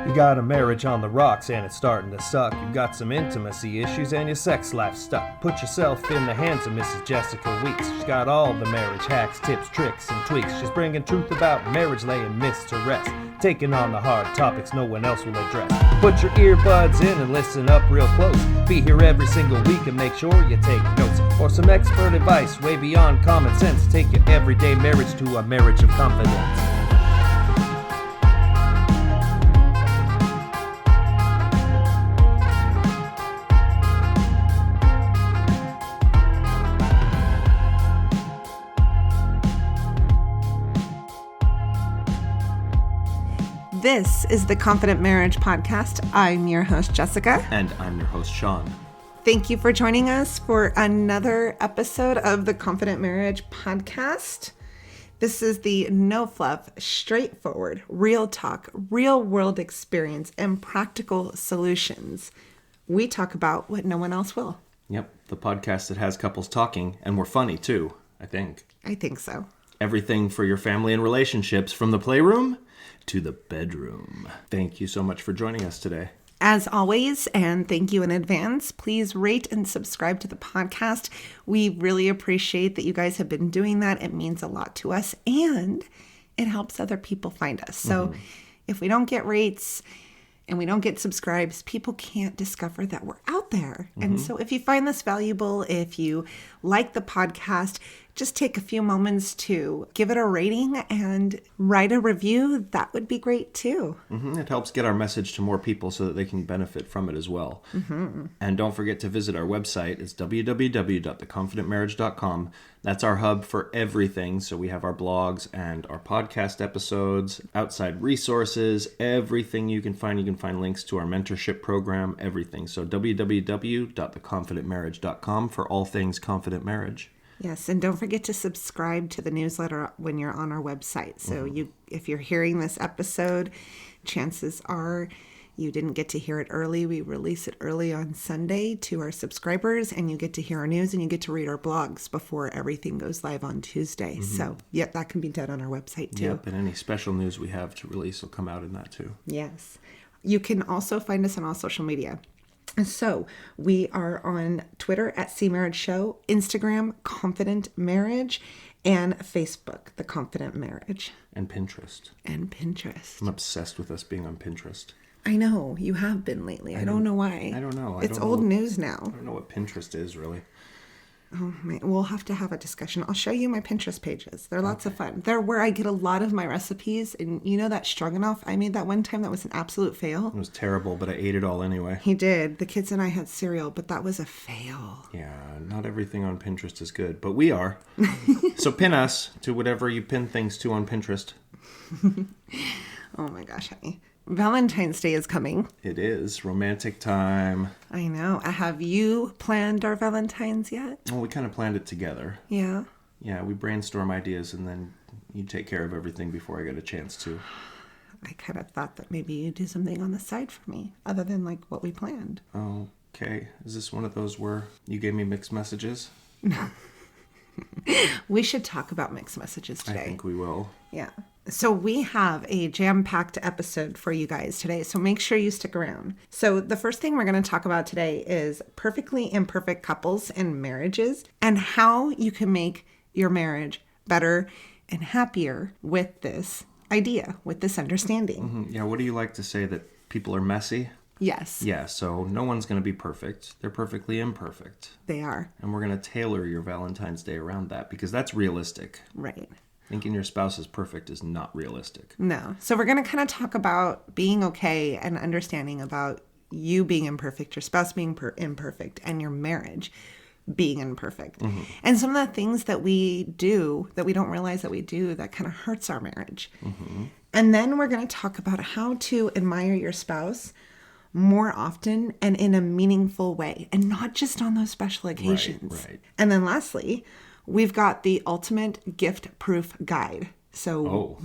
You got a marriage on the rocks and it's starting to suck. You got some intimacy issues and your sex life's stuck. Put yourself in the hands of Mrs. Jessica Weeks. She's got all the marriage hacks, tips, tricks, and tweaks. She's bringing truth about marriage, laying myths to rest. Taking on the hard topics no one else will address. Put your earbuds in and listen up real close. Be here every single week and make sure you take notes. For some expert advice way beyond common sense. Take your everyday marriage to a marriage of confidence. This is the Confident Marriage Podcast. I'm your host, Jessica. And I'm your host, Sean. Thank you for joining us for another episode of the Confident Marriage Podcast. This is the no fluff, straightforward, real talk, real world experience, and practical solutions. We talk about what no one else will. Yep, the podcast that has couples talking, and we're funny too, I think. I think so. Everything for your family and relationships, from the playroom to the bedroom. Thank you so much for joining us today. As always, and thank you in advance, please rate and subscribe to the podcast. We really appreciate that you guys have been doing that. It means a lot to us, and it helps other people find us. So if we don't get rates and we don't get subscribes, people can't discover that we're out there. And so if you find this valuable, if you like the podcast, just take a few moments to give it a rating and write a review. That would be great too. It helps get our message to more people so that they can benefit from it as well. And don't forget to visit our website. It's www.theconfidentmarriage.com. That's our hub for everything. So we have our blogs and our podcast episodes, outside resources, everything you can find. You can find links to our mentorship program, everything. So www.theconfidentmarriage.com for all things confident marriage. Yes, and don't forget to subscribe to the newsletter when you're on our website. So if you're hearing this episode, chances are you didn't get to hear it early. We release it early on Sunday to our subscribers, and you get to hear our news and you get to read our blogs before everything goes live on Tuesday. So, that can be done on our website too. Yep, and any special news we have to release will come out in that too. Yes. You can also find us on all social media. So we are on Twitter at C Marriage Show, Instagram, Confident Marriage, and Facebook, The Confident Marriage. And Pinterest. I'm obsessed with us being on Pinterest. I know. You have been lately. I don't know why. I don't know. It's old news now. I don't know what Pinterest is, really. Oh, man. We'll have to have a discussion. I'll show you my Pinterest pages. They're lots of fun. They're where I get a lot of my recipes. And you know that stroganoff I made that one time that was an absolute fail? It was terrible, but I ate it all anyway. He did. The kids and I had cereal, but that was a fail. Yeah, not everything on Pinterest is good, but we are. So pin us to whatever you pin things to on Pinterest. Oh my gosh, honey. Valentine's Day is coming. It is. Romantic time. I know. Have you planned our Valentine's yet? Well, we kind of planned it together. Yeah. Yeah, we brainstorm ideas and then you take care of everything before I get a chance to. I kind of thought that maybe you'd do something on the side for me, other than like what we planned. Okay. Is this one of those where you gave me mixed messages? No. We should talk about mixed messages today. I think we will. Yeah. So we have a jam-packed episode for you guys today, so make sure you stick around. So the first thing we're going to talk about today is perfectly imperfect couples and marriages, and how you can make your marriage better and happier with this idea, with this understanding. Yeah, what do you like to say, that people are messy? Yes. Yeah, so no one's going to be perfect. They're perfectly imperfect. They are. And we're going to tailor your Valentine's Day around that, because that's realistic. Right. Thinking your spouse is perfect is not realistic. No. So we're going to kind of talk about being okay and understanding about you being imperfect, your spouse being imperfect, and your marriage being imperfect. And some of the things that we do that we don't realize that we do that kind of hurts our marriage. And then we're going to talk about how to admire your spouse more often and in a meaningful way, and not just on those special occasions. Right. And then lastly, we've got the ultimate gift-proof guide. So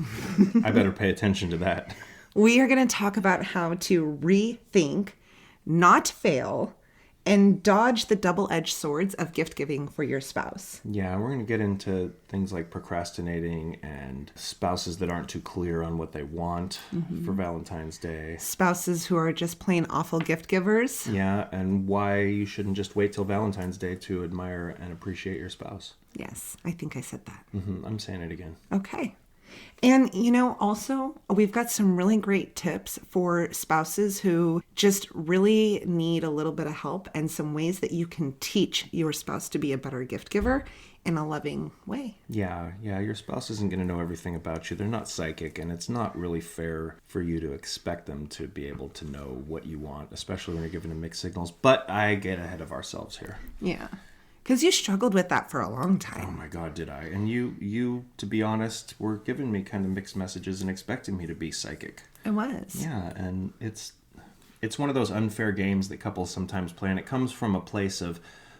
I better pay attention to that. We are going to talk about how to rethink, not fail, and dodge the double-edged swords of gift giving for your spouse. Yeah, we're going to get into things like procrastinating and spouses that aren't too clear on what they want for Valentine's Day. Spouses who are just plain awful gift givers. Yeah, and why you shouldn't just wait till Valentine's Day to admire and appreciate your spouse. Yes, I think I said that. I'm saying it again. Okay. And, also, we've got some really great tips for spouses who just really need a little bit of help and some ways that you can teach your spouse to be a better gift giver in a loving way. Yeah, your spouse isn't going to know everything about you. They're not psychic, and it's not really fair for you to expect them to be able to know what you want, especially when you're giving them mixed signals. But I get ahead of ourselves here. Yeah. Because you struggled with that for a long time. Oh my God, did I? And you, to be honest, were giving me kind of mixed messages and expecting me to be psychic. I was. Yeah, and it's one of those unfair games that couples sometimes play, and it comes from a place of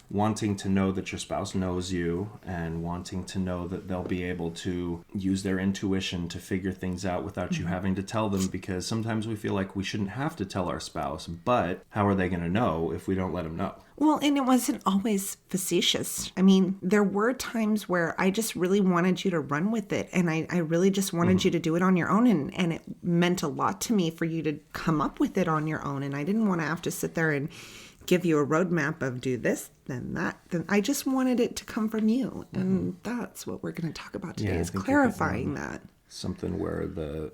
wanting to know that your spouse knows you and wanting to know that they'll be able to use their intuition to figure things out without you having to tell them, because sometimes we feel like we shouldn't have to tell our spouse, but how are they going to know if we don't let them know? Well, and it wasn't always facetious. I mean, there were times where I just really wanted you to run with it, and I really just wanted you to do it on your own, and it meant a lot to me for you to come up with it on your own, and I didn't want to have to sit there and give you a roadmap of do this, then that. Then I just wanted it to come from you, and that's what we're going to talk about today, is clarifying that. Something where the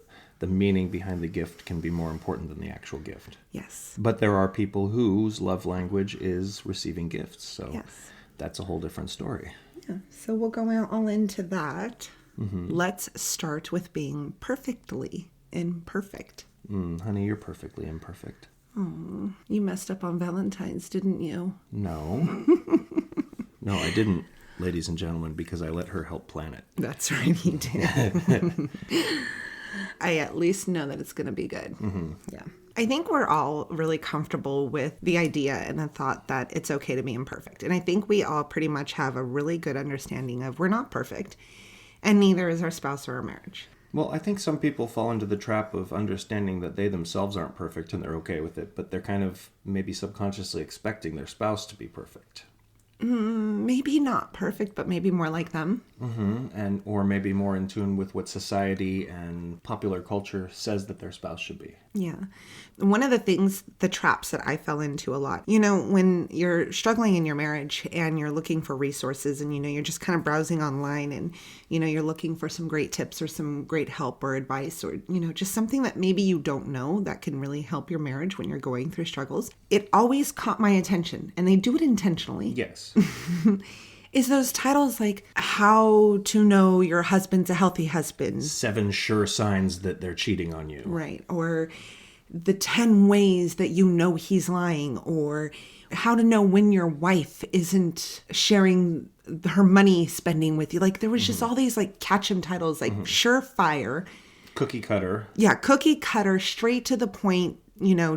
meaning behind the gift can be more important than the actual gift. Yes. But there are people whose love language is receiving gifts, so yes. That's a whole different story. Yeah, so we'll go all into that. Let's start with being perfectly imperfect. Honey, you're perfectly imperfect. Oh, you messed up on Valentine's, didn't you? No. No, I didn't, ladies and gentlemen, because I let her help plan it. That's right, you did. I at least know that it's going to be good. Yeah. I think we're all really comfortable with the idea and the thought that it's okay to be imperfect. And I think we all pretty much have a really good understanding of we're not perfect, and neither is our spouse or our marriage. Well, I think some people fall into the trap of understanding that they themselves aren't perfect and they're okay with it, but they're kind of maybe subconsciously expecting their spouse to be perfect. Maybe not perfect, but maybe more like them. And or maybe more in tune with what society and popular culture says that their spouse should be. Yeah. One of the things, the traps that I fell into a lot, when you're struggling in your marriage and you're looking for resources and, you're just kind of browsing online and, you're looking for some great tips or some great help or advice or, just something that maybe you don't know that can really help your marriage when you're going through struggles. It always caught my attention, and they do it intentionally. Yes. Is those titles like How to Know Your Husband's a Healthy Husband. 7 sure signs that they're cheating on you. Right. Or the 10 ways that you know he's lying. Or how to know when your wife isn't sharing her money spending with you. Like there was just all these like catch-em titles like Surefire. Cookie cutter. Yeah, cookie cutter, straight to the point.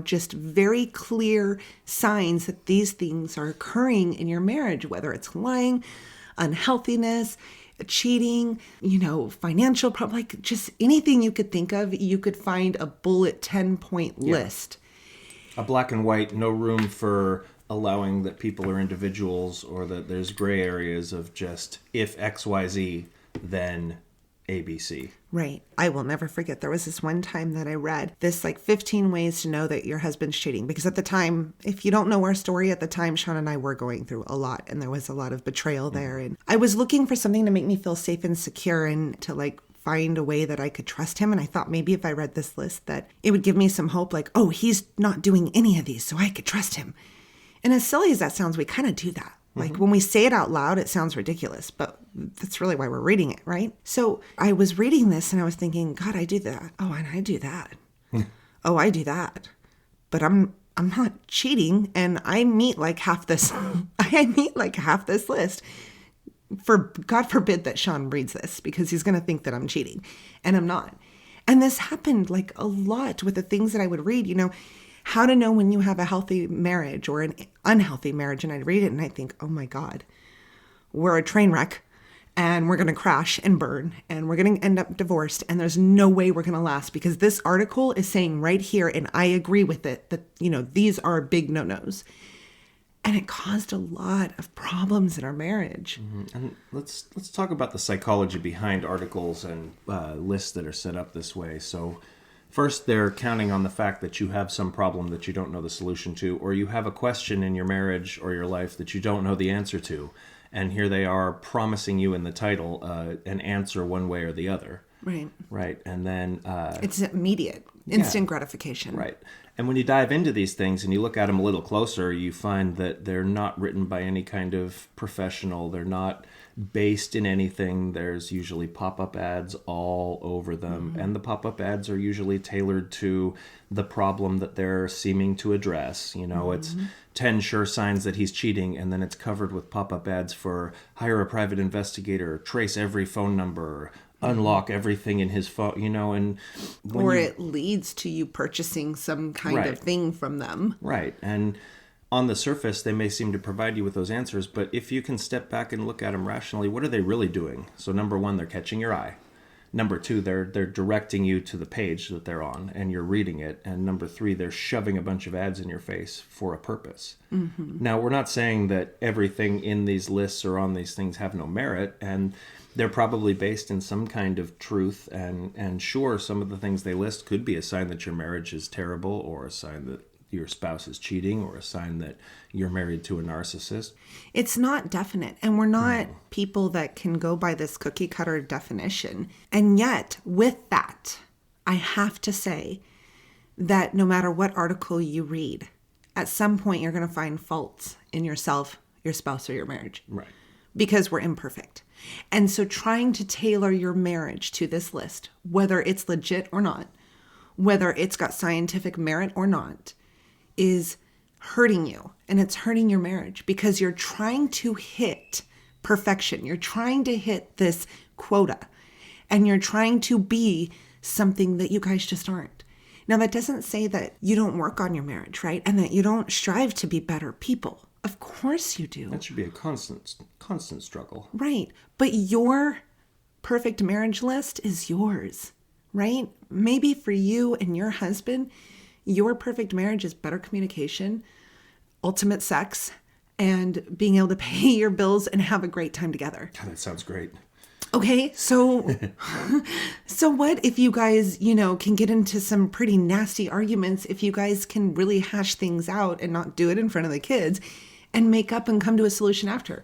Just very clear signs that these things are occurring in your marriage, whether it's lying, unhealthiness, cheating, financial problem, like just anything you could think of, you could find a bullet 10-point list. A black and white, no room for allowing that people are individuals or that there's gray areas of just if XYZ, then ABC. Right. I will never forget. There was this one time that I read this 15 ways to know that your husband's cheating. Because at the time, if you don't know our story, at the time, Sean and I were going through a lot. And there was a lot of betrayal there. And I was looking for something to make me feel safe and secure and to find a way that I could trust him. And I thought maybe if I read this list that it would give me some hope. Oh, he's not doing any of these, so I could trust him. And as silly as that sounds, we kind of do that. When we say it out loud, it sounds ridiculous, but that's really why we're reading it, right? So I was reading this and I was thinking, God, I do that. Oh, and I do that. Oh, I do that. But I'm not cheating, and I meet half this. I meet half this list. For God forbid that Sean reads this, because he's going to think that I'm cheating, and I'm not. And this happened a lot with the things that I would read. How to know when you have a healthy marriage or an unhealthy marriage. And I'd read it and I'd think, oh my God, we're a train wreck and we're going to crash and burn and we're going to end up divorced. And there's no way we're going to last because this article is saying right here, and I agree with it, that, these are big no-nos. And it caused a lot of problems in our marriage. And let's talk about the psychology behind articles and lists that are set up this way. So first, they're counting on the fact that you have some problem that you don't know the solution to, or you have a question in your marriage or your life that you don't know the answer to. And here they are promising you in the title an answer one way or the other. Right. Right. And then it's immediate, instant gratification. Right. And when you dive into these things and you look at them a little closer, you find that they're not written by any kind of professional. They're not based in anything. There's usually pop-up ads all over them. And the pop-up ads are usually tailored to the problem that they're seeming to address. You know, it's 10 sure signs that he's cheating, and then it's covered with pop-up ads for hire a private investigator, trace every phone number, unlock everything in his phone, you know, and or it leads to you purchasing some kind of thing from them. Right. And on the surface, they may seem to provide you with those answers, but if you can step back and look at them rationally, what are they really doing? So number one, they're catching your eye. Number two, they're directing you to the page that they're on and you're reading it. And number three, they're shoving a bunch of ads in your face for a purpose. Now, we're not saying that everything in these lists or on these things have no merit, and they're probably based in some kind of truth. And sure, some of the things they list could be a sign that your marriage is terrible, or a sign that your spouse is cheating, or a sign that you're married to a narcissist. It's not definite, and we're not people that can go by this cookie cutter definition. And yet, with that, I have to say that no matter what article you read, at some point you're going to find faults in yourself, your spouse, or your marriage. Right. Because we're imperfect. And so trying to tailor your marriage to this list, whether it's legit or not, whether it's got scientific merit or not, is hurting you, and it's hurting your marriage because you're trying to hit perfection. You're trying to hit this quota, and you're trying to be something that you guys just aren't. Now, that doesn't say that you don't work on your marriage, right? And that you don't strive to be better people. Of course you do. That should be a constant struggle. Right. But your perfect marriage list is yours, right? Maybe for you and your husband, your perfect marriage is better communication, ultimate sex, and being able to pay your bills and have a great time together. God, that sounds great. Okay, so what if you guys, can get into some pretty nasty arguments, if you guys can really hash things out and not do it in front of the kids and make up and come to a solution after?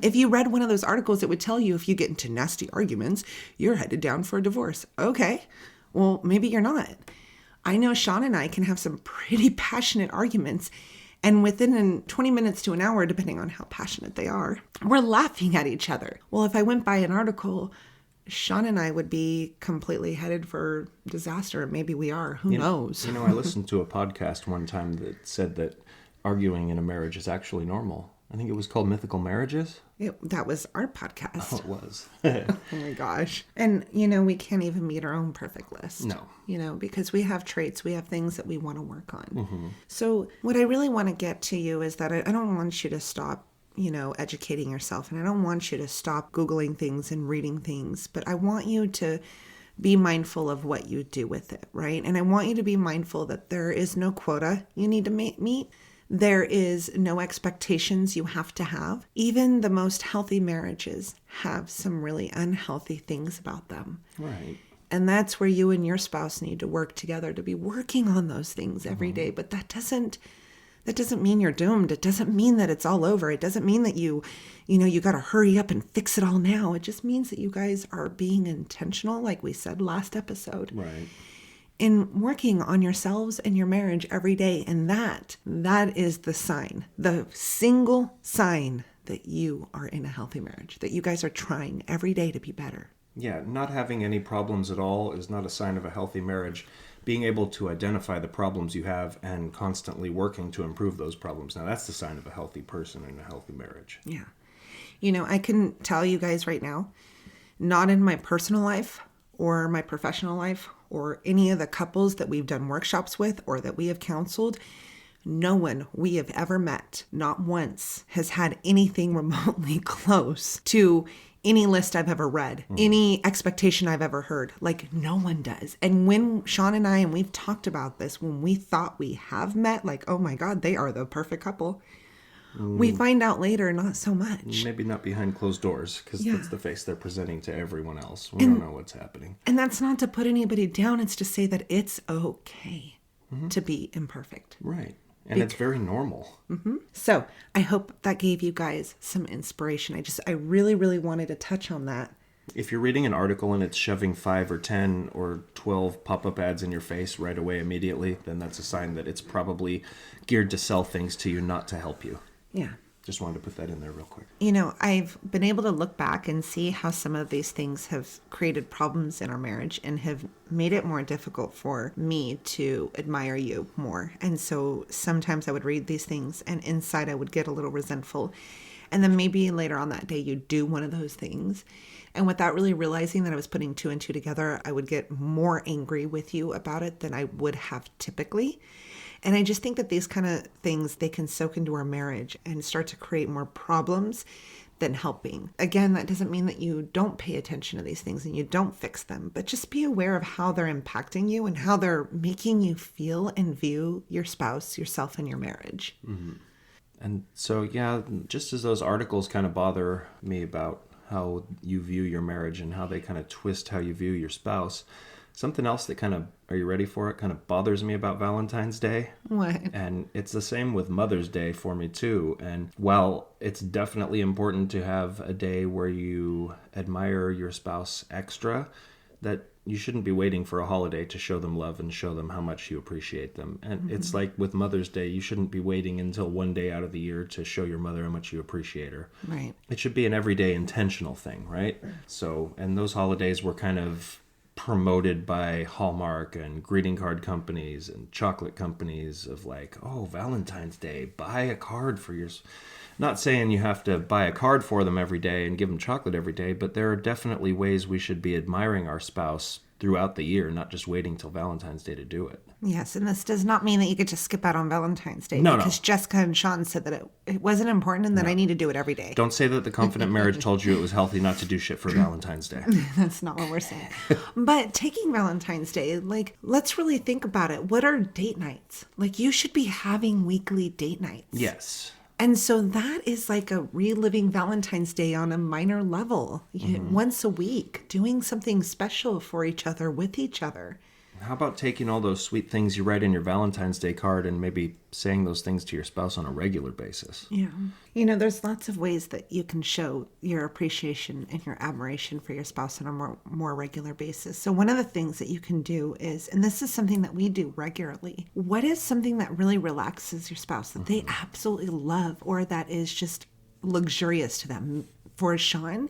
If you read one of those articles, it would tell you if you get into nasty arguments, you're headed down for a divorce. Okay, well, maybe you're not. I know Sean and I can have some pretty passionate arguments, and within 20 minutes to an hour, depending on how passionate they are, we're laughing at each other. Well, if I went by an article, Sean and I would be completely headed for disaster. Maybe we are. Who knows? I listened to a podcast one time that said that arguing in a marriage is actually normal. I think it was called Mythical Marriages. That was our podcast. Oh, it was. Oh my gosh. And, we can't even meet our own perfect list. No. Because we have traits, we have things that we want to work on. So what I really want to get to you is that I don't want you to stop, educating yourself. And I don't want you to stop Googling things and reading things. But I want you to be mindful of what you do with it, right? And I want you to be mindful that there is no quota you need to meet. There is no expectations you have to have. Even the most healthy marriages have some really unhealthy things about them. Right. And that's where you and your spouse need to work together to be working on those things every day. But that doesn't mean you're doomed. It doesn't mean that it's all over. It doesn't mean that you got to hurry up and fix it all now. It just means that you guys are being intentional, like we said last episode. Right. In working on yourselves and your marriage every day. And that is the sign, the single sign that you are in a healthy marriage, that you guys are trying every day to be better. Yeah, not having any problems at all is not a sign of a healthy marriage. Being able to identify the problems you have and constantly working to improve those problems. Now, that's the sign of a healthy person in a healthy marriage. Yeah. I can tell you guys right now, not in my personal life or my professional life or any of the couples that we've done workshops with or that we have counseled, no one we have ever met, not once, has had anything remotely close to any list I've ever read, any expectation I've ever heard. Like, no one does. And when Sean and I, and we've talked about this, when we thought we have met, like, oh my God, they are the perfect couple, We find out later, not so much. Maybe not behind closed doors, because Yeah. that's the face they're presenting to everyone else. We don't know what's happening. And that's not to put anybody down. It's to say that it's okay to be imperfect. Right. And it's very normal. So I hope that gave you guys some inspiration. I really, really wanted to touch on that. If you're reading an article and it's shoving 5 or 10 or 12 pop-up ads in your face right away immediately, then that's a sign that it's probably geared to sell things to you, not to help you. Yeah. Just wanted to put that in there real quick. You know, I've been able to look back and see how some of these things have created problems in our marriage and have made it more difficult for me to admire you more. And so sometimes I would read these things and inside I would get a little resentful. And then maybe later on that day you do one of those things. And without really realizing that I was putting 2 and 2 together, I would get more angry with you about it than I would have typically. And I just think that these kind of things, they can soak into our marriage and start to create more problems than helping. Again, that doesn't mean that you don't pay attention to these things and you don't fix them, but just be aware of how they're impacting you and how they're making you feel and view your spouse, yourself, and your marriage. Mm-hmm. And so, yeah, just as those articles kind of bother me about how you view your marriage and how they kind of twist how you view your spouse, something else that kind of, are you ready for it, kind of bothers me about Valentine's Day? What? And it's the same with Mother's Day for me too. And while it's definitely important to have a day where you admire your spouse extra, that you shouldn't be waiting for a holiday to show them love and show them how much you appreciate them. And it's like with Mother's Day, you shouldn't be waiting until one day out of the year to show your mother how much you appreciate her. Right. It should be an everyday intentional thing, right? So, and those holidays were kind of promoted by Hallmark and greeting card companies and chocolate companies of like, oh, Valentine's Day, buy a card for your... Not saying you have to buy a card for them every day and give them chocolate every day, but there are definitely ways we should be admiring our spouse throughout the year, not just waiting till Valentine's Day to do it. Yes, and this does not mean that you get to skip out on Valentine's Day. No. Because Jessica and Sean said that it wasn't important and that I need to do it every day. Don't say that the Confident Marriage told you it was healthy not to do shit for Valentine's Day. That's not what we're saying. But taking Valentine's Day, like, let's really think about it. What are date nights? Like, you should be having weekly date nights. Yes. And so that is like a reliving Valentine's Day on a minor level. Once a week, doing something special for each other with each other. How about taking all those sweet things you write in your Valentine's Day card and maybe saying those things to your spouse on a regular basis? Yeah. You know, there's lots of ways that you can show your appreciation and your admiration for your spouse on a more regular basis. So one of the things that you can do is, and this is something that we do regularly, what is something that really relaxes your spouse that they absolutely love or that is just luxurious to them? For Sean,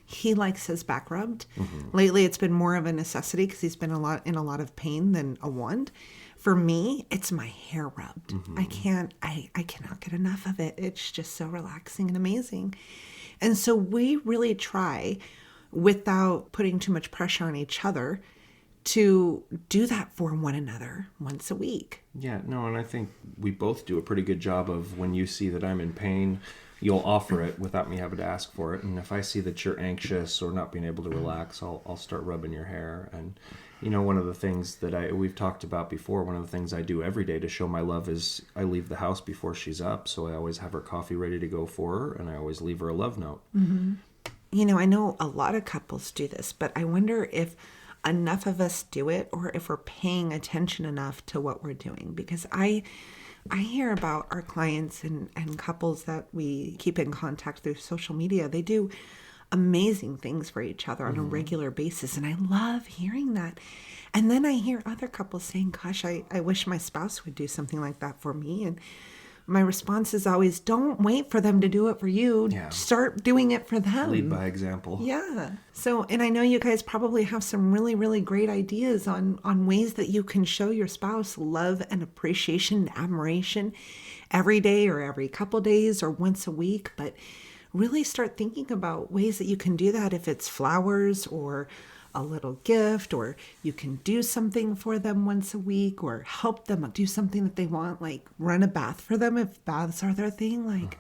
he likes his back rubbed. Lately, it's been more of a necessity because he's been in a lot of pain than a want. For me, it's my hair rubbed. I cannot get enough of it. It's just so relaxing and amazing. And so we really try, without putting too much pressure on each other, to do that for one another once a week. Yeah, no, and I think we both do a pretty good job of when you see that I'm in pain, you'll offer it without me having to ask for it. And if I see that you're anxious or not being able to relax, I'll start rubbing your hair. And, you know, one of the things that we've talked about before, one of the things I do every day to show my love is I leave the house before she's up. So I always have her coffee ready to go for her, and I always leave her a love note. You know, I know a lot of couples do this, but I wonder if enough of us do it or if we're paying attention enough to what we're doing. Because I hear about our clients and couples that we keep in contact through social media. They do amazing things for each other on a regular basis. And I love hearing that. And then I hear other couples saying, gosh, I wish my spouse would do something like that for me. And my response is always, don't wait for them to do it for you. Yeah. Start doing it for them. Lead by example. Yeah. So, and I know you guys probably have some really, really great ideas on ways that you can show your spouse love and appreciation and admiration every day or every couple days or once a week. But really start thinking about ways that you can do that, if it's flowers or a little gift, or you can do something for them once a week, or help them do something that they want, like run a bath for them if baths are their thing. Like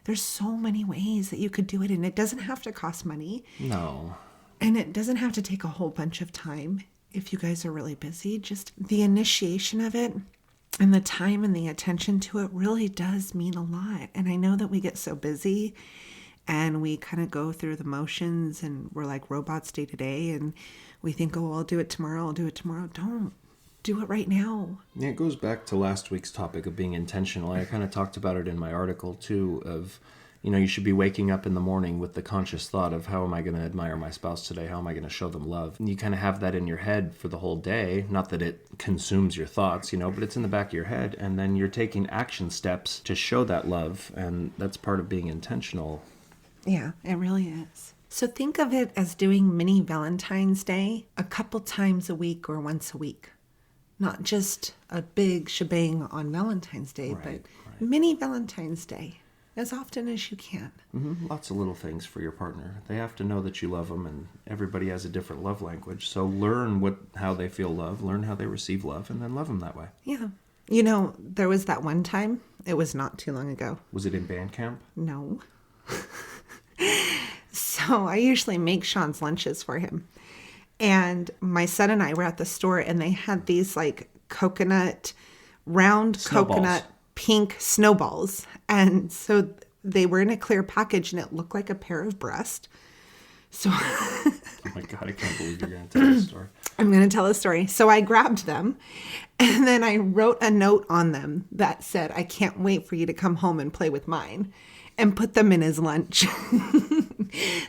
there's so many ways that you could do it, and it doesn't have to cost money. No. And it doesn't have to take a whole bunch of time if you guys are really busy. Just the initiation of it And the time and the attention to it really does mean a lot. And I know that we get so busy and we kind of go through the motions and we're like robots day to day. And we think, oh, I'll do it tomorrow. I'll do it tomorrow. Don't. Do it right now. Yeah, it goes back to last week's topic of being intentional. I kind of talked about it in my article too of, you should be waking up in the morning with the conscious thought of how am I going to admire my spouse today? How am I going to show them love? And you kind of have that in your head for the whole day. Not that it consumes your thoughts, but it's in the back of your head. And then you're taking action steps to show that love. And that's part of being intentional. Yeah, it really is. So think of it as doing mini Valentine's Day a couple times a week or once a week. Not just a big shebang on Valentine's Day, but mini Valentine's Day as often as you can. Mm-hmm. Lots of little things for your partner. They have to know that you love them, and everybody has a different love language. So learn how they feel love, learn how they receive love, and then love them that way. Yeah. There was that one time, it was not too long ago. Was it in band camp? No. So I usually make Sean's lunches for him. And my son and I were at the store and they had these like round coconut pink snowballs. And so they were in a clear package and it looked like a pair of breasts. So oh my God, I can't believe you're going to tell this story. I'm going to tell a story. So I grabbed them and then I wrote a note on them that said, I can't wait for you to come home and play with mine, and put them in his lunch.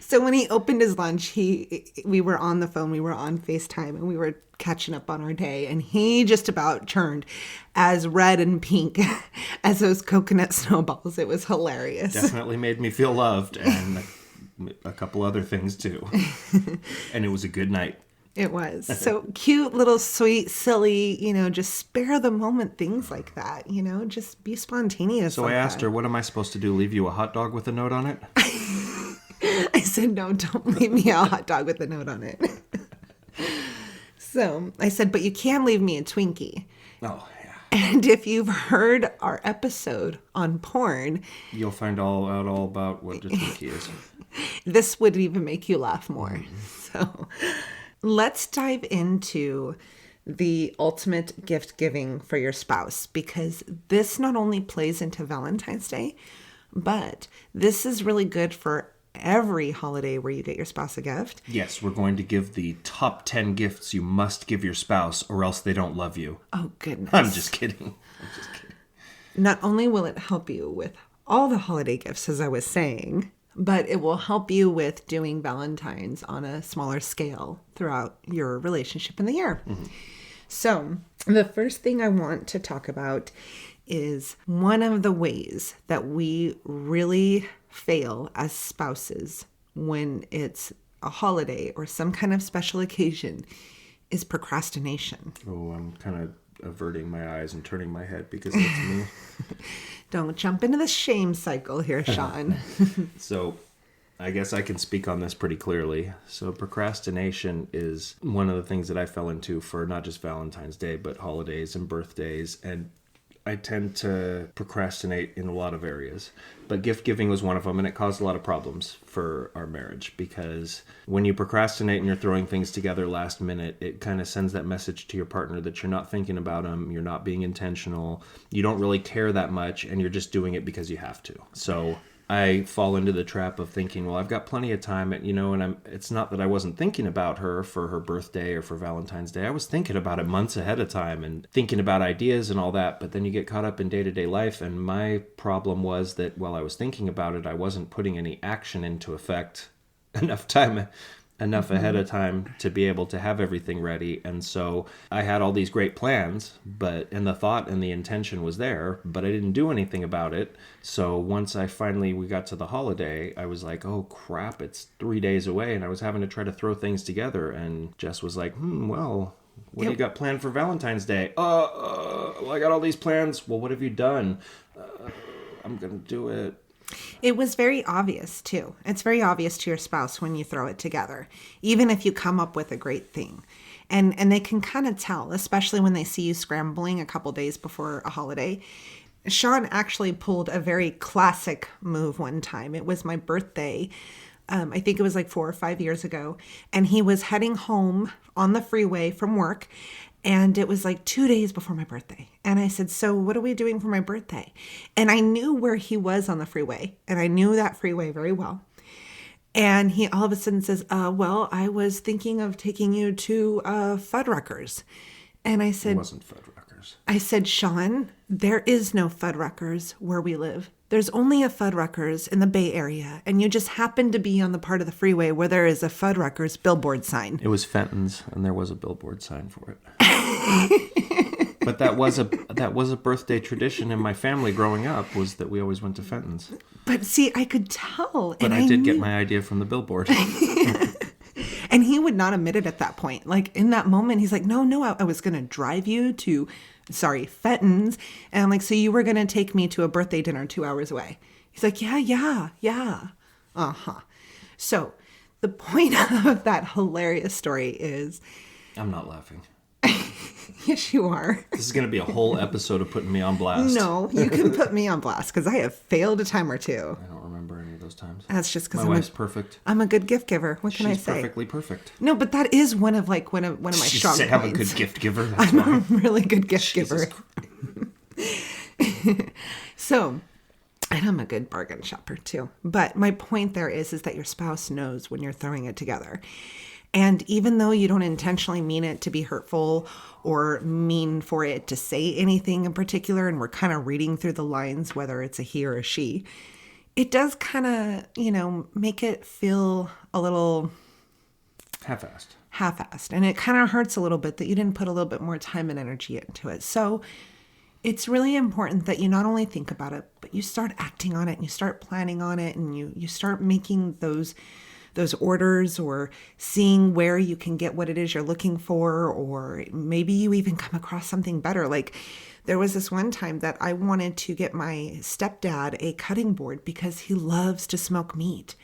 So when he opened his lunch, we were on the phone, we were on FaceTime, and we were catching up on our day, and he just about turned as red and pink as those coconut snowballs. It was hilarious. Definitely made me feel loved, and a couple other things too. And it was a good night. It was. So cute, little, sweet, silly, just spare the moment things like that, just be spontaneous. So I asked her, what am I supposed to do? Leave you a hot dog with a note on it? I said, no, don't leave me a hot dog with a note on it. So I said, but you can leave me a Twinkie. Oh, yeah. And if you've heard our episode on porn, you'll find out all about what a Twinkie is. This would even make you laugh more. So let's dive into the ultimate gift giving for your spouse, because this not only plays into Valentine's Day, but this is really good for every holiday where you get your spouse a gift. Yes, we're going to give the top 10 gifts you must give your spouse or else they don't love you. Oh, goodness. I'm just kidding. Not only will it help you with all the holiday gifts, as I was saying, but it will help you with doing Valentine's on a smaller scale throughout your relationship in the year. Mm-hmm. So the first thing I want to talk about is one of the ways that we really fail as spouses when it's a holiday or some kind of special occasion is procrastination. Oh, I'm kind of averting my eyes and turning my head because that's me. Don't jump into the shame cycle here, Sean. So I guess I can speak on this pretty clearly. So procrastination is one of the things that I fell into for not just Valentine's Day, but holidays and birthdays. And I tend to procrastinate in a lot of areas, but gift giving was one of them, and it caused a lot of problems for our marriage because when you procrastinate and you're throwing things together last minute, it kind of sends that message to your partner that you're not thinking about them, you're not being intentional, you don't really care that much, and you're just doing it because you have to. So I fall into the trap of thinking, well, I've got plenty of time, and it's not that I wasn't thinking about her for her birthday or for Valentine's Day. I was thinking about it months ahead of time and thinking about ideas and all that, but then you get caught up in day-to-day life, and my problem was that while I was thinking about it, I wasn't putting any action into effect enough ahead of time to be able to have everything ready. And so I had all these great plans, and the thought and the intention was there, but I didn't do anything about it. So once we got to the holiday, I was like, oh crap, it's 3 days away, and I was having to try to throw things together. And Jess was like, well, what do you got planned for Valentine's Day? Well, I got all these plans. Well, what have you done? I'm going to do it. It was very obvious, too. It's very obvious to your spouse when you throw it together, even if you come up with a great thing. And they can kind of tell, especially when they see you scrambling a couple days before a holiday. Sean actually pulled a very classic move one time. It was my birthday. I think it was like 4 or 5 years ago. And he was heading home on the freeway from work. And it was like 2 days before my birthday. And I said, so what are we doing for my birthday? And I knew where he was on the freeway. And I knew that freeway very well. And he all of a sudden says, well, I was thinking of taking you to Fuddruckers. And I said, It wasn't Fuddruckers. I said, Sean, there is no Fuddruckers where we live. There's only a Fuddruckers in the Bay Area. And you just happen to be on the part of the freeway where there is a Fuddruckers billboard sign. It was Fenton's, and there was a billboard sign for it. But that was a birthday tradition in my family growing up, was that we always went to Fenton's. But see, I could tell. But I did get my idea from the billboard. And he would not admit it at that point. Like in that moment, he's like, no, I was going to drive you to, Fenton's. And I'm like, so you were going to take me to a birthday dinner 2 hours away. He's like, yeah. Uh-huh. So the point of that hilarious story is... I'm not laughing. Yes, you are. This is going to be a whole episode of putting me on blast. No, you can put me on blast because I have failed a time or two. I don't remember any of those times. That's just because my wife's perfect. I'm a good gift giver. What can I say? She's perfectly perfect. No, but that is one of my strong points. I'm a good gift giver. That's I'm why. a really good gift giver. So, and I'm a good bargain shopper too. But my point there is that your spouse knows when you're throwing it together. And even though you don't intentionally mean it to be hurtful or mean for it to say anything in particular, and we're kind of reading through the lines, whether it's a he or a she, it does kind of, make it feel a little half-assed. And it kind of hurts a little bit that you didn't put a little bit more time and energy into it. So it's really important that you not only think about it, but you start acting on it and you start planning on it and you start making those orders or seeing where you can get what it is you're looking for, or maybe you even come across something better. Like there was this one time that I wanted to get my stepdad a cutting board because he loves to smoke meat.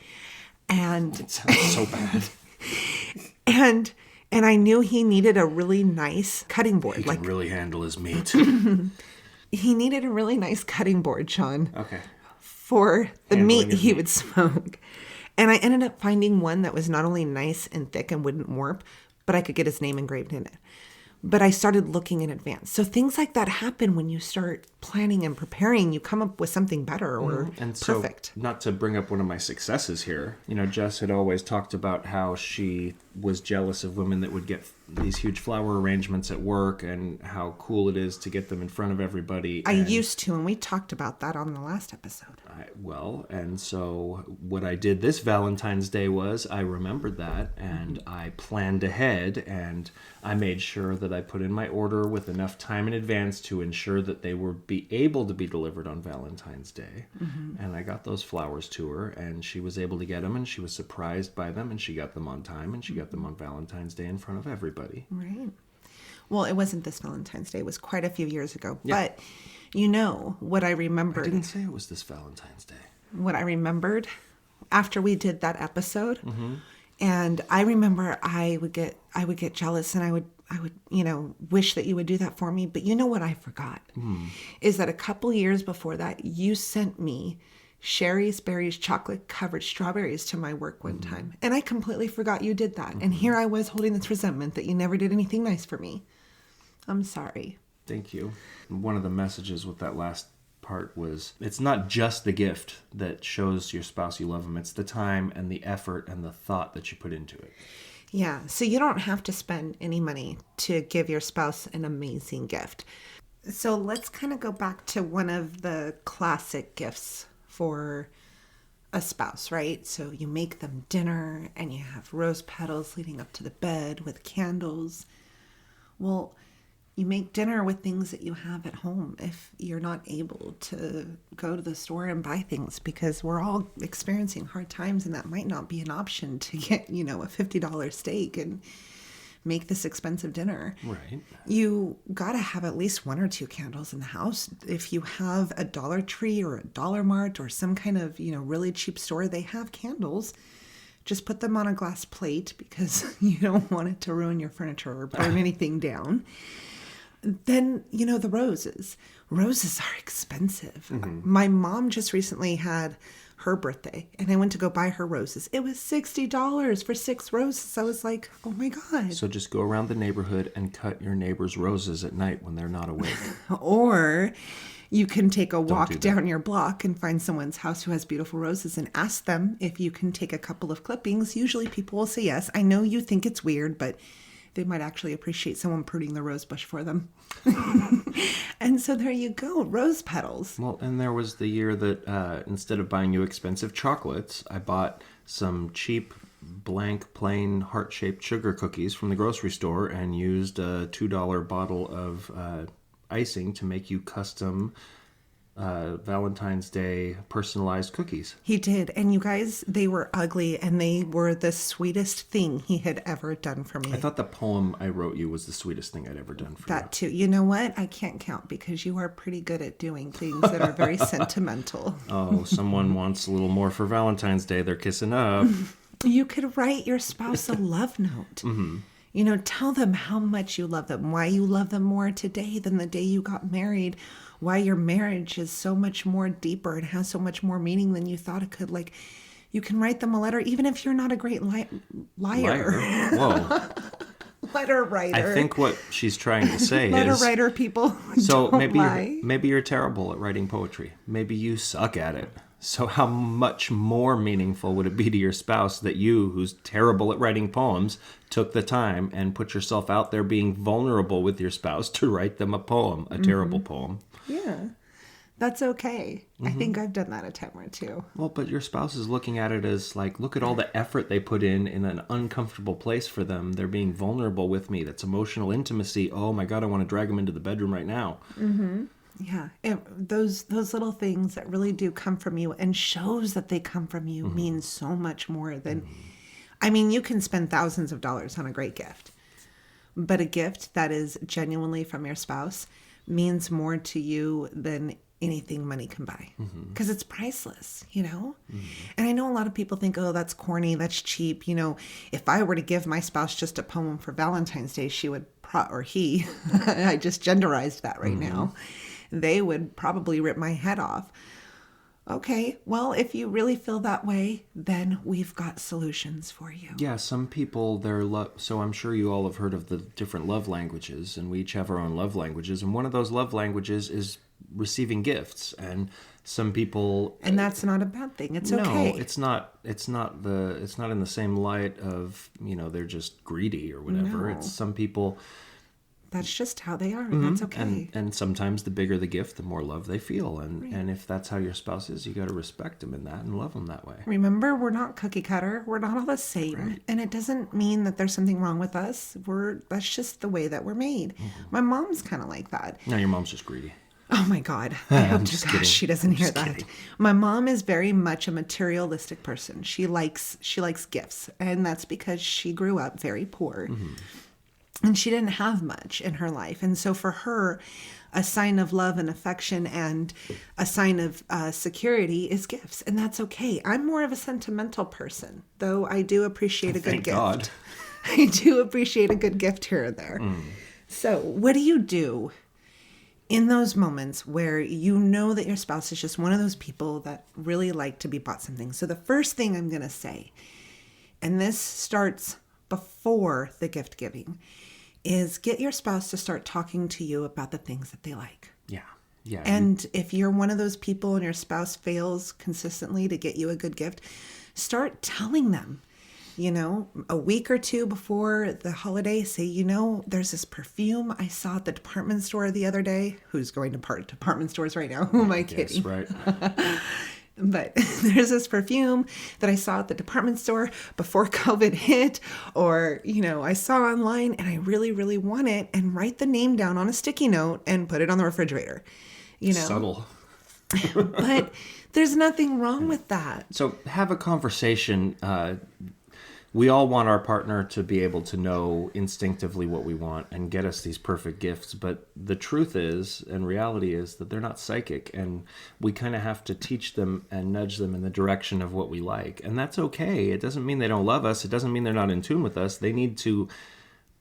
And it sounds so bad. And I knew he needed a really nice cutting board. He can really handle his meat. He needed a really nice cutting board, Sean. Okay. For the meat he would smoke. And I ended up finding one that was not only nice and thick and wouldn't warp, but I could get his name engraved in it. But I started looking in advance. So things like that happen when you start planning and preparing. You come up with something better or perfect. So, not to bring up one of my successes here, Jess had always talked about how she was jealous of women that would get these huge flower arrangements at work and how cool it is to get them in front of everybody. I used to, and we talked about that on the last episode. And so what I did this Valentine's Day was I remembered that and I planned ahead and I made sure that I put in my order with enough time in advance to ensure that they would be able to be delivered on Valentine's Day. Mm-hmm. And I got those flowers to her and she was able to get them and she was surprised by them and she got them on time and she got them on Valentine's Day in front of everybody. Right. Well, it wasn't this Valentine's Day. It was quite a few years ago. Yeah. But what I remembered. I didn't say it was this Valentine's Day. What I remembered after we did that episode, and I remember I would get jealous and I would wish that you would do that for me. But you know what I forgot is that a couple years before that, you sent me Sherry's Berries chocolate covered strawberries to my work one time. And I completely forgot you did that. And here I was holding this resentment that you never did anything nice for me. I'm sorry. Thank you. One of the messages with that last part was it's not just the gift that shows your spouse you love them. It's the time and the effort and the thought that you put into it. Yeah. So you don't have to spend any money to give your spouse an amazing gift. So let's kind of go back to one of the classic gifts for a spouse, right? So you make them dinner and you have rose petals leading up to the bed with candles. Well, you make dinner with things that you have at home if you're not able to go to the store and buy things, because we're all experiencing hard times and that might not be an option to get, a $50 steak and make this expensive dinner. Right. You got to have at least 1 or 2 candles in the house. If you have a Dollar Tree or a Dollar Mart or some kind of, really cheap store, they have candles. Just put them on a glass plate because you don't want it to ruin your furniture or burn anything down. Then, the roses. Roses are expensive. Mm-hmm. My mom just recently had her birthday, and I went to go buy her roses. It was $60 for 6 roses. I was like, oh my God. So just go around the neighborhood and cut your neighbor's roses at night when they're not awake. Or you can take a walk do that. down your block and find someone's house who has beautiful roses and ask them if you can take a couple of clippings. Usually people will say yes. I know you think it's weird, but they might actually appreciate someone pruning the rose bush for them. And so there you go, rose petals. Well, and there was the year that instead of buying you expensive chocolates, I bought some cheap blank plain heart-shaped sugar cookies from the grocery store and used a $2 bottle of icing to make you custom Valentine's Day personalized cookies. He did. And you guys, they were ugly and they were the sweetest thing he had ever done for me. I thought the poem I wrote you was the sweetest thing I'd ever done for That too. You know what? I can't count because you are pretty good at doing things that are very sentimental. Oh, someone wants a little more for Valentine's Day. They're kissing up. You could write your spouse a love note. Mm-hmm. You know, tell them how much you love them, why you love them more today than the day you got married, why your marriage is so much more deeper and has so much more meaning than you thought it could. Like, you can write them a letter, even if you're not a great liar. Whoa. Letter writer. I think what she's trying to say letter is... writer people So don't lie. maybe you're terrible at writing poetry. Maybe you suck at it. So how much more meaningful would it be to your spouse that you, who's terrible at writing poems, took the time and put yourself out there being vulnerable with your spouse to write them a poem, a terrible poem? Yeah, that's okay. I think I've done that a time or two. Well, but your spouse is looking at it as like, look at all the effort they put in an uncomfortable place for them. They're being vulnerable with me. That's emotional intimacy. Oh my God, I want to drag them into the bedroom right now. Mm-hmm. Yeah, those little things that really do come from you and shows that they come from you means so much more than, I mean, you can spend thousands of dollars on a great gift, but a gift that is genuinely from your spouse means more to you than anything money can buy because it's priceless, you know? And I know a lot of people think, oh, that's corny, that's cheap. You know, if I were to give my spouse just a poem for Valentine's Day, she would, or he, I just genderized that right now. They would probably rip my head off. Okay, well, if you really feel that way, then we've got solutions for you. Yeah, some people, so I'm sure you all have heard of the different love languages, and we each have our own love languages, and one of those love languages is receiving gifts, and some people... And that's not a bad thing. It's okay. No, it's not in the same light of, you know, they're just greedy or whatever. No. It's some people... That's just how they are, and that's okay. And sometimes the bigger the gift, the more love they feel. And if that's how your spouse is, you got to respect them in that and love them that way. Remember, we're not cookie cutter. We're not all the same. Right. And it doesn't mean that there's something wrong with us. That's just the way that we're made. My mom's kind of like that. No, your mom's just greedy. Oh my God. I hope to gosh she doesn't hear that. Kidding. My mom is very much a materialistic person. She likes gifts. And that's because she grew up very poor. And she didn't have much in her life. And so for her, a sign of love and affection and a sign of security is gifts. And that's okay. I'm more of a sentimental person, though I do appreciate a good gift. God. I do appreciate a good gift here or there. So what do you do in those moments where you know that your spouse is just one of those people that really like to be bought something? So the first thing I'm going to say, and this starts before the gift giving, is get your spouse to start talking to you about the things that they like. Yeah. And if you're one of those people and your spouse fails consistently to get you a good gift, start telling them, you know, a week or two before the holiday, say, you know, there's this perfume I saw at the department store the other day. Who's going to department stores right now? Who am I kidding? Yes, right. But there's this perfume that I saw at the department store before COVID hit, or, you know, I saw online and I really, really want it, and write the name down on a sticky note and put it on the refrigerator, you know. Subtle. But there's nothing wrong with that. So have a conversation. We all want our partner to be able to know instinctively what we want and get us these perfect gifts. But the truth is, and reality is, that they're not psychic. And we kind of have to teach them and nudge them in the direction of what we like. And that's okay. It doesn't mean they don't love us. It doesn't mean they're not in tune with us. They need to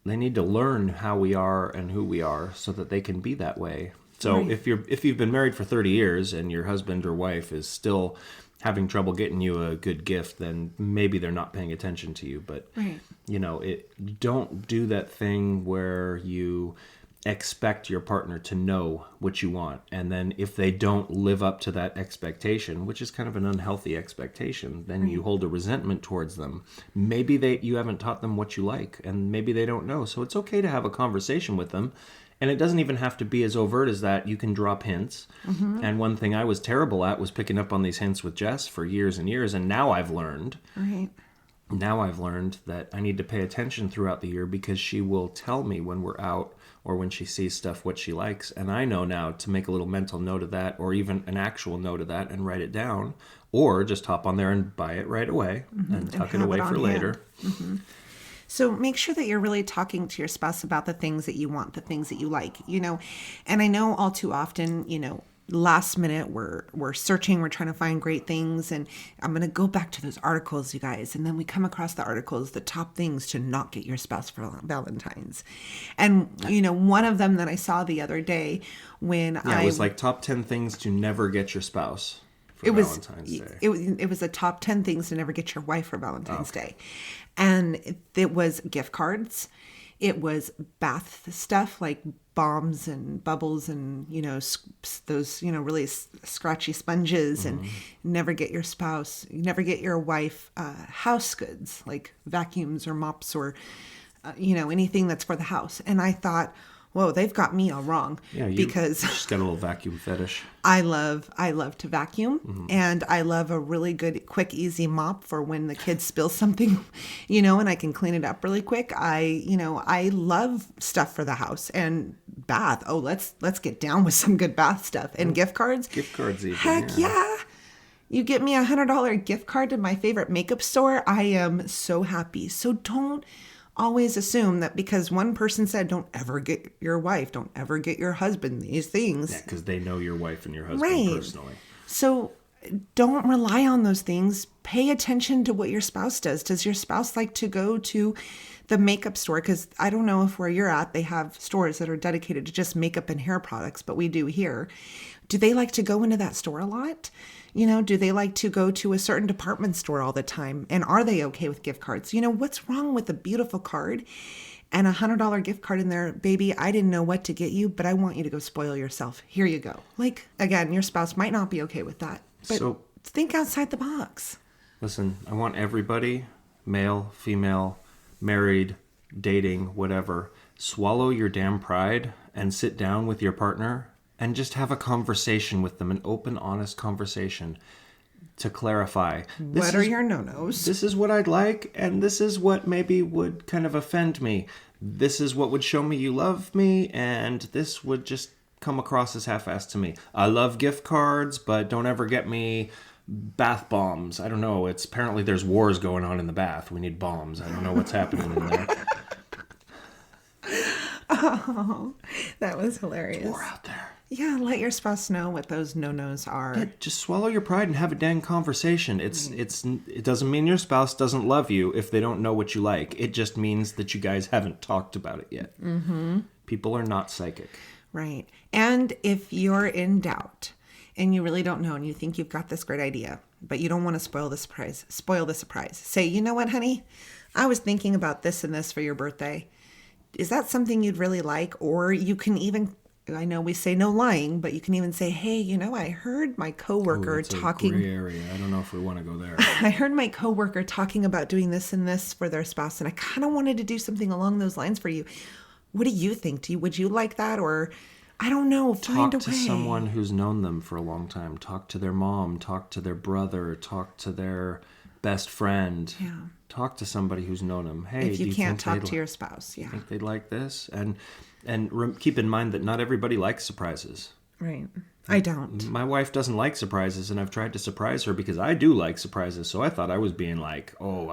learn how we are and who we are so that they can be that way. So Right. if you've been married for 30 years and your husband or wife is still having trouble getting you a good gift, then maybe they're not paying attention to you. But, Right. Don't do that thing where you expect your partner to know what you want. And then if they don't live up to that expectation, which is kind of an unhealthy expectation, then you hold a resentment towards them. Maybe you haven't taught them what you like, and maybe they don't know. So it's okay to have a conversation with them. And it doesn't even have to be as overt as that. You can drop hints. And one thing I was terrible at was picking up on these hints with Jess for years and years. And now I've learned that I need to pay attention throughout the year, because she will tell me when we're out or when she sees stuff what she likes. And I know now to make a little mental note of that, or even an actual note of that, and write it down, or just hop on there and buy it right away and tuck it away for later. So make sure that you're really talking to your spouse about the things that you want, the things that you like, and I know all too often, last minute we're searching, we're trying to find great things, and I'm going to go back to those articles, you guys, and then we come across the articles, the top things to not get your spouse for Valentine's. And one of them that I saw the other day when it was like top 10 things to never get your spouse for Valentine's Day. It was the top 10 things to never get your wife for Valentine's Day. And it was gift cards. It was bath stuff like balms and bubbles and, those, really scratchy sponges, and never get your wife house goods like vacuums or mops or, anything that's for the house. And I thought, whoa, they've got me all wrong. Yeah, because she's got a little vacuum fetish. I love to vacuum, and I love a really good, quick, easy mop for when the kids spill something, and I can clean it up really quick. I love stuff for the house and bath. Oh, let's get down with some good bath stuff and gift cards. Gift cards even. Heck yeah. You get me $100 gift card to my favorite makeup store, I am so happy. So don't always assume that because one person said, don't ever get your wife, don't ever get your husband these things. Yeah, because they know your wife and your husband personally. So don't rely on those things. Pay attention to what your spouse does. Does your spouse like to go to the makeup store? Because I don't know if where you're at, they have stores that are dedicated to just makeup and hair products, but we do here. Do they like to go into that store a lot? Do they like to go to a certain department store all the time? And are they okay with gift cards? What's wrong with a beautiful card and $100 gift card in there? Baby, I didn't know what to get you, but I want you to go spoil yourself. Here you go. Like, again, your spouse might not be okay with that, but think outside the box. Listen, I want everybody, male, female, married, dating, whatever, swallow your damn pride and sit down with your partner and just have a conversation with them, an open, honest conversation to clarify. What are your no-nos? This is what I'd like, and this is what maybe would kind of offend me. This is what would show me you love me, and this would just come across as half-assed to me. I love gift cards, but don't ever get me bath bombs. I don't know. Apparently there's wars going on in the bath. We need bombs. I don't know what's happening in there. Oh, that was hilarious. War out there. Yeah, let your spouse know what those no-nos are. Yeah, just swallow your pride and have a dang conversation. It doesn't mean your spouse doesn't love you if they don't know what you like. It just means that you guys haven't talked about it yet. People are not psychic. Right. And if you're in doubt and you really don't know and you think you've got this great idea, but you don't want to spoil the surprise. Say, you know what, honey? I was thinking about this and this for your birthday. Is that something you'd really like? Or you can even, I know we say no lying, but you can even say, hey, I heard my coworker talking. A gray area. I don't know if we want to go there. I heard my coworker talking about doing this and this for their spouse, and I kind of wanted to do something along those lines for you. What do you think? Would you like that? Or I don't know. Find a way. Talk to someone who's known them for a long time. Talk to their mom. Talk to their brother. Talk to their best friend. Yeah. Talk to somebody who's known them. Hey, if you can't talk to your spouse, yeah. Think they'd like this? And keep in mind that not everybody likes surprises. Right. I don't. My wife doesn't like surprises, and I've tried to surprise her because I do like surprises. So I thought I was being like, oh,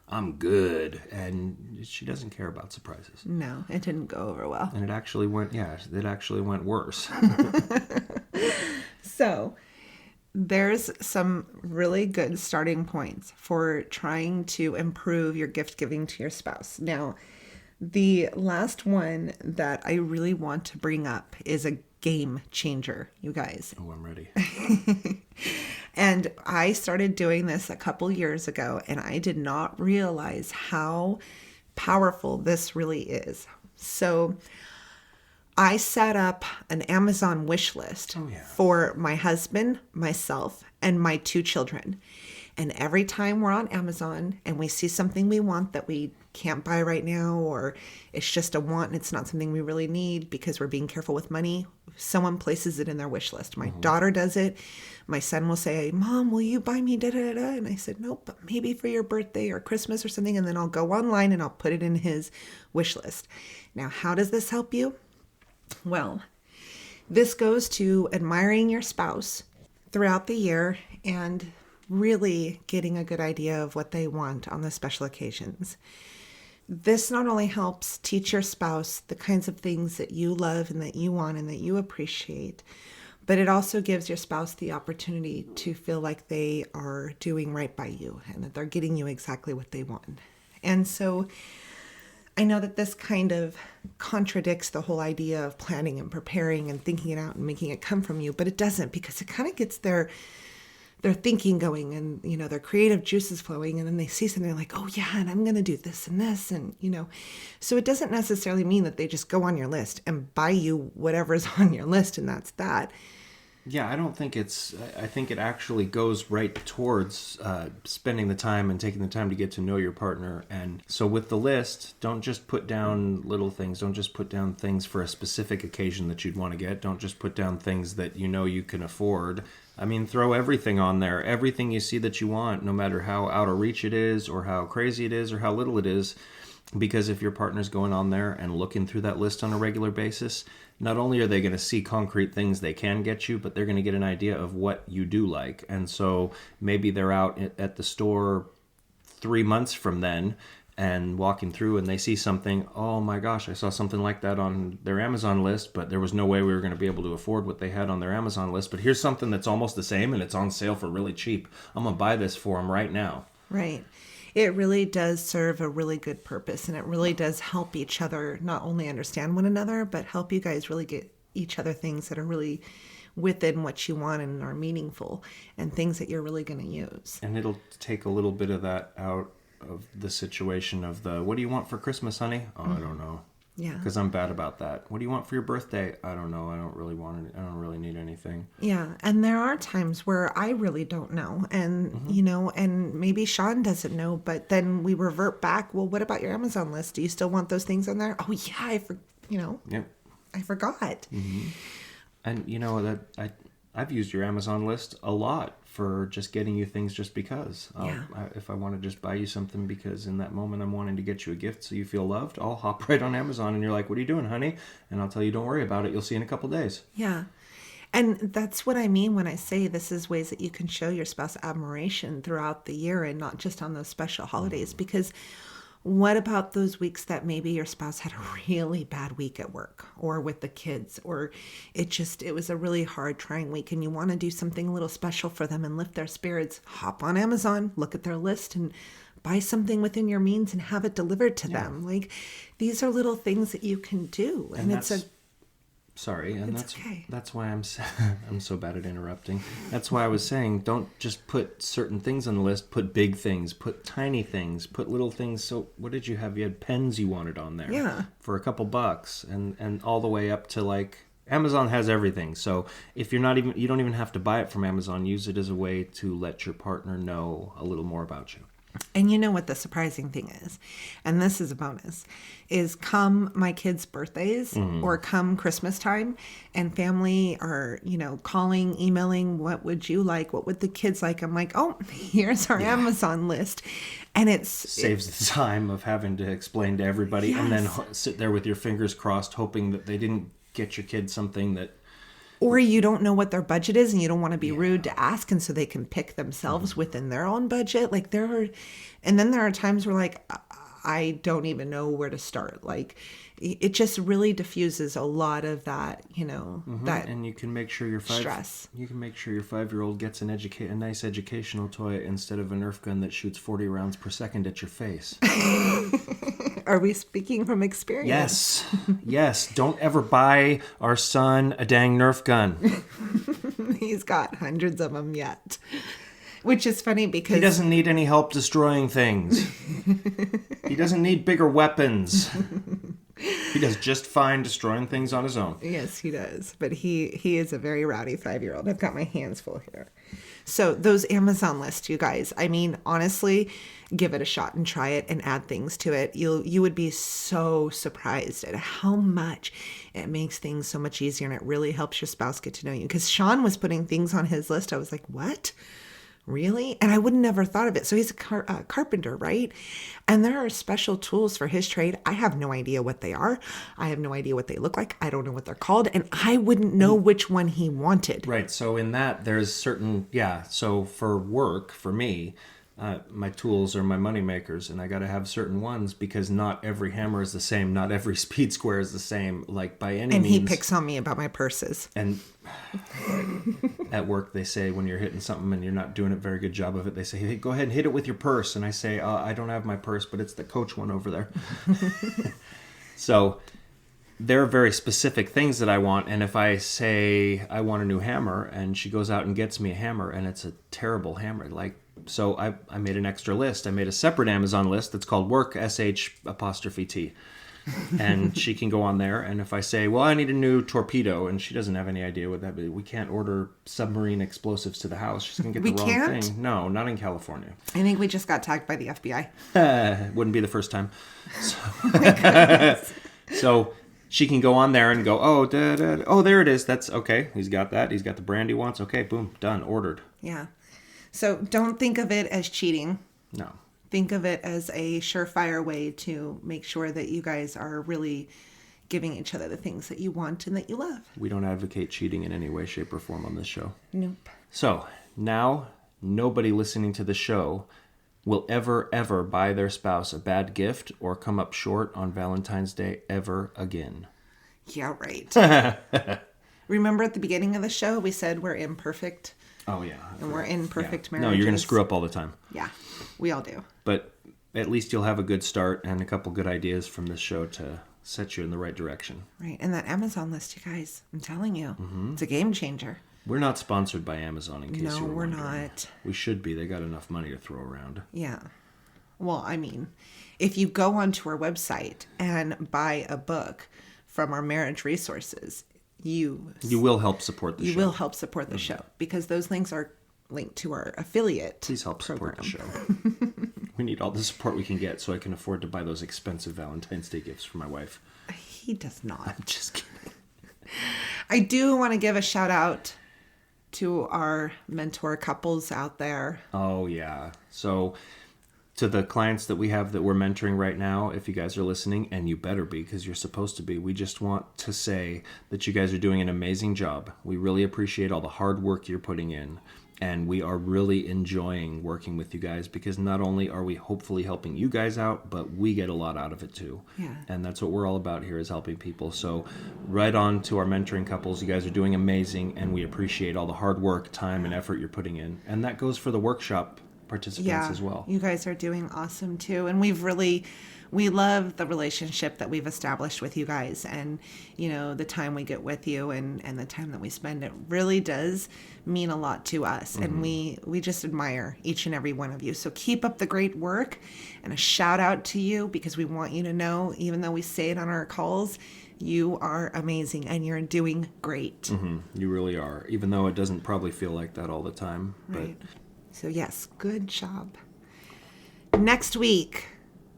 I'm good, and she doesn't care about surprises. No, it didn't go over well. And it actually went worse. So there's some really good starting points for trying to improve your gift giving to your spouse. Now, the last one that I really want to bring up is a game changer, you guys. Oh, I'm ready. And I started doing this a couple years ago, and I did not realize how powerful this really is. So I set up an Amazon wish list for my husband, myself, and my 2 children. And every time we're on Amazon and we see something we want that we can't buy right now, or it's just a want and it's not something we really need because we're being careful with money, someone places it in their wish list. My daughter does it. My son will say, Mom, will you buy me da-da-da-da? And I said, nope, but maybe for your birthday or Christmas or something. And then I'll go online and I'll put it in his wish list. Now, how does this help you? Well, this goes to admiring your spouse throughout the year and really getting a good idea of what they want on the special occasions. This not only helps teach your spouse the kinds of things that you love and that you want and that you appreciate, but it also gives your spouse the opportunity to feel like they are doing right by you and that they're getting you exactly what they want. And so I know that this kind of contradicts the whole idea of planning and preparing and thinking it out and making it come from you, but it doesn't, because it kind of gets their thinking going and, their creative juices flowing, and then they see something like, oh yeah, and I'm going to do this and this, and, so it doesn't necessarily mean that they just go on your list and buy you whatever's on your list and that's that. Yeah, I think it actually goes right towards spending the time and taking the time to get to know your partner. And so with the list, don't just put down little things. Don't just put down things for a specific occasion that you'd want to get. Don't just put down things that you can afford. I mean, throw everything on there. Everything you see that you want, no matter how out of reach it is or how crazy it is or how little it is. Because if your partner's going on there and looking through that list on a regular basis, not only are they going to see concrete things they can get you, but they're going to get an idea of what you do like. And so maybe they're out at the store 3 months from then and walking through and they see something, oh my gosh, I saw something like that on their Amazon list, but there was no way we were going to be able to afford what they had on their Amazon list. But here's something that's almost the same and it's on sale for really cheap. I'm going to buy this for them right now. Right. It really does serve a really good purpose, and it really does help each other not only understand one another, but help you guys really get each other things that are really within what you want and are meaningful and things that you're really going to use. And it'll take a little bit of that out of the situation of the, what do you want for Christmas, honey? Oh, I don't know. Yeah. Because I'm bad about that. What do you want for your birthday? I don't know. I don't really need anything. Yeah. And there are times where I really don't know. And, and maybe Sean doesn't know, but then we revert back. Well, what about your Amazon list? Do you still want those things on there? Oh, yeah. Yep. I forgot. Mm-hmm. And, that I've used your Amazon list a lot for just getting you things just because. If I want to just buy you something because in that moment I'm wanting to get you a gift so you feel loved, I'll hop right on Amazon and you're like, what are you doing, honey? And I'll tell you, don't worry about it. You'll see in a couple days. Yeah. And that's what I mean when I say this is ways that you can show your spouse admiration throughout the year and not just on those special holidays. Because what about those weeks that maybe your spouse had a really bad week at work or with the kids, or it was a really hard, trying week and you want to do something a little special for them and lift their spirits? Hop on Amazon, look at their list and buy something within your means and have it delivered to them. Like, these are little things that you can do. And that's why I'm so bad at interrupting. That's why I was saying, don't just put certain things on the list. Put big things, put tiny things, put little things. So what did you have? You had pens you wanted on there for a couple bucks, and all the way up to like Amazon has everything. So if you don't even have to buy it from Amazon. Use it as a way to let your partner know a little more about you. And you know what the surprising thing is, and this is a bonus, is come my kids' birthdays or come Christmas time and family are, calling, emailing, what would you like? What would the kids like? I'm like, oh, here's our Amazon list. And saves the time of having to explain to everybody and then sit there with your fingers crossed, hoping that they didn't get your kid something that... Or you don't know what their budget is and you don't want to be rude to ask, and so they can pick themselves within their own budget. And then there are times where I don't even know where to start. Like, it just really diffuses a lot of that, that And you can make sure your stress. You can make sure your 5-year-old gets a nice educational toy instead of a Nerf gun that shoots 40 rounds per second at your face. Are we speaking from experience? Yes. Yes. Don't ever buy our son a dang Nerf gun. He's got hundreds of them yet. Which is funny because... He doesn't need any help destroying things. He doesn't need bigger weapons. He does just fine destroying things on his own. Yes, he does. But he is a very rowdy 5-year-old. I've got my hands full here. So those Amazon lists, you guys, I mean, honestly, give it a shot and try it and add things to it. You would be so surprised at how much it makes things so much easier, and it really helps your spouse get to know you. Because Sean was putting things on his list. I was like, what? Really? And I would never thought of it. So he's a carpenter, right? And there are special tools for his trade. I have no idea what they are. I have no idea what they look like. I don't know what they're called. And I wouldn't know which one he wanted. Right. So in that, there's certain, so for work, for me, my tools are my money makers, and I got to have certain ones because not every hammer is the same. Not every speed square is the same, like by any means. And he picks on me about my purses. And at work, they say when you're hitting something and you're not doing a very good job of it, they say, hey, go ahead and hit it with your purse. And I say, I don't have my purse, but it's the Coach one over there. So there are very specific things that I want. And if I say I want a new hammer and she goes out and gets me a hammer and it's a terrible hammer, so I made an extra list. I made a separate Amazon list that's called work, sh''T. And she can go on there. And if I say, well, I need a new torpedo, and she doesn't have any idea what that is, we can't order submarine explosives to the house. She's going to get the wrong thing. No, not in California. I think we just got tagged by the FBI. Wouldn't be the first time. So, so she can go on there and go, oh, there it is. That's okay. He's got that. He's got the brand he wants. Okay, boom, done, ordered. Yeah. So don't think of it as cheating. No. Think of it as a surefire way to make sure that you guys are really giving each other the things that you want and that you love. We don't advocate cheating in any way, shape, or form on this show. Nope. So now nobody listening to the show will ever buy their spouse a bad gift or come up short on Valentine's Day ever again. Yeah, right. Remember at the beginning of the show, we said we're imperfect. Oh, yeah. And we're in perfect marriages. No, you're going to screw up all the time. Yeah, we all do. But at least you'll have a good start and a couple good ideas from this show to set you in the right direction. Right. And that Amazon list, you guys, I'm telling you, It's a game changer. We're not sponsored by Amazon, in case you were wondering. No, we're not. We should be. They got enough money to throw around. Yeah. Well, I mean, if you go onto our website and buy a book from our marriage resources, you will help support the show. You will help support the show because those links are linked to our affiliate. Please help program. Support the show. We need all the support we can get so I can afford to buy those expensive Valentine's Day gifts for my wife. He does not. I'm just kidding. I do want to give a shout out to our mentor couples out there. Oh, yeah. So to the clients that we have that we're mentoring right now, if you guys are listening, and you better be because you're supposed to be, we just want to say that you guys are doing an amazing job. We really appreciate all the hard work you're putting in. And we are really enjoying working with you guys because not only are we hopefully helping you guys out, but we get a lot out of it too. Yeah. And that's what we're all about here is helping people. So right on to our mentoring couples. You guys are doing amazing and we appreciate all the hard work, time, and effort you're putting in. And that goes for the workshop participants as well. You guys are doing awesome too. And we love the relationship that we've established with you guys and, the time we get with you and the time that we spend. It really does mean a lot to us. Mm-hmm. And we just admire each and every one of you. So keep up the great work and a shout out to you because we want you to know, even though we say it on our calls, you are amazing and you're doing great. Mm-hmm. You really are, even though it doesn't probably feel like that all the time. Right. So yes, good job. Next week,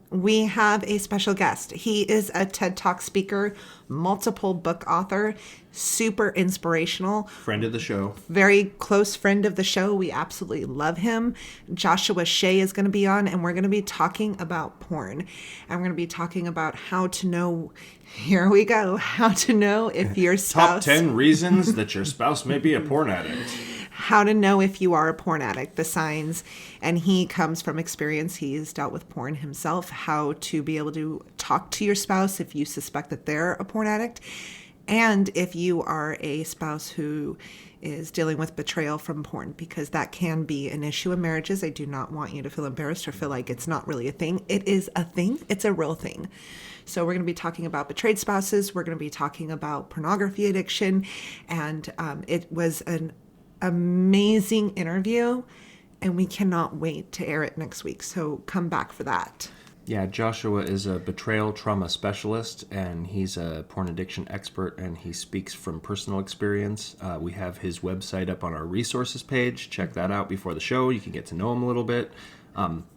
we have a special guest. He is a TED Talk speaker, multiple book author, super inspirational. Friend of the show. Very close friend of the show. We absolutely love him. Joshua Shea is going to be on, and we're going to be talking about porn. And we're going to be talking about how to know, here we go, how to know if your spouse... Top 10 reasons that your spouse may be a porn addict. how to know if you are a porn addict, the signs, and he comes from experience. He's dealt with porn himself, how to be able to talk to your spouse if you suspect that they're a porn addict, and if you are a spouse who is dealing with betrayal from porn, because that can be an issue in marriages. I do not want you to feel embarrassed or feel like it's not really a thing. It is a thing. It's a real thing. So we're going to be talking about betrayed spouses. We're going to be talking about pornography addiction. And it was an amazing interview, and we cannot wait to air it next week. So come back for that. Yeah, Joshua is a betrayal trauma specialist, and he's a porn addiction expert, and he speaks from personal experience. We have his website up on our resources page. Check that out before the show. You can get to know him a little bit.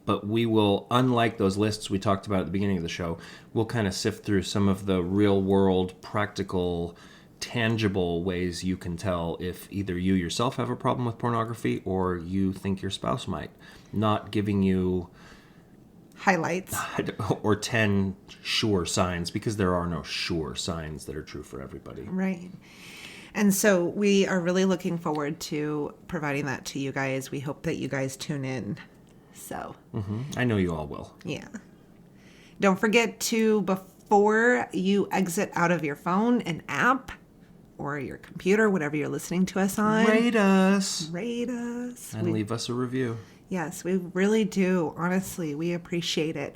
But we will, unlike those lists we talked about at the beginning of the show, we'll kind of sift through some of the real-world, practical, tangible ways you can tell if either you yourself have a problem with pornography or you think your spouse might. Not giving you highlights or 10 sure signs, because there are no sure signs that are true for everybody. Right. And so we are really looking forward to providing that to you guys. We hope that you guys tune in. So I know you all will. Yeah. Don't forget to, before you exit out of your phone, an app or your computer, whatever you're listening to us on, Rate us. And Leave us a review. Yes, we really do. Honestly, we appreciate it.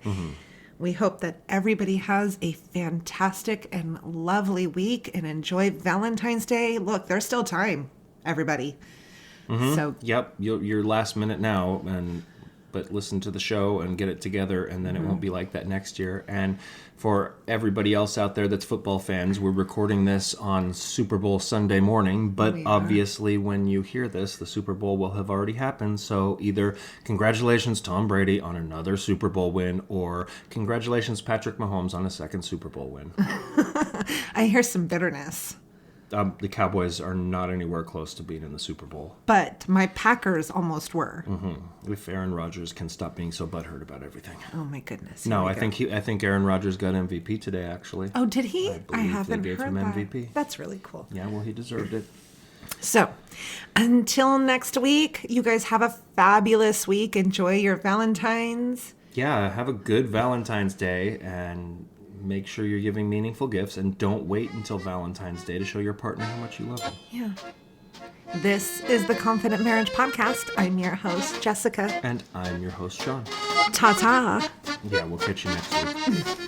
We hope that everybody has a fantastic and lovely week and enjoy Valentine's Day. Look, there's still time, everybody. So Yep, you're last minute now, but listen to the show and get it together, and then it won't be like that next year. And for everybody else out there that's football fans, we're recording this on Super Bowl Sunday morning, but obviously when you hear this, the Super Bowl will have already happened. So either congratulations Tom Brady on another Super Bowl win, or congratulations Patrick Mahomes on a second Super Bowl win. I hear some bitterness. The Cowboys are not anywhere close to being in the Super Bowl. But my Packers almost were. If Aaron Rodgers can stop being so butthurt about everything. Oh my goodness. No, I think Aaron Rodgers got MVP today, actually. Oh, did he? I haven't they gave heard him that. MVP. That's really cool. Yeah, well, he deserved it. So, until next week, you guys have a fabulous week. Enjoy your Valentines. Yeah, have a good Valentine's Day, and make sure you're giving meaningful gifts, and don't wait until Valentine's Day to show your partner how much you love them. Yeah. This is the Confident Marriage Podcast. I'm your host, Jessica. And I'm your host, Sean. Ta-ta. Yeah, we'll catch you next week.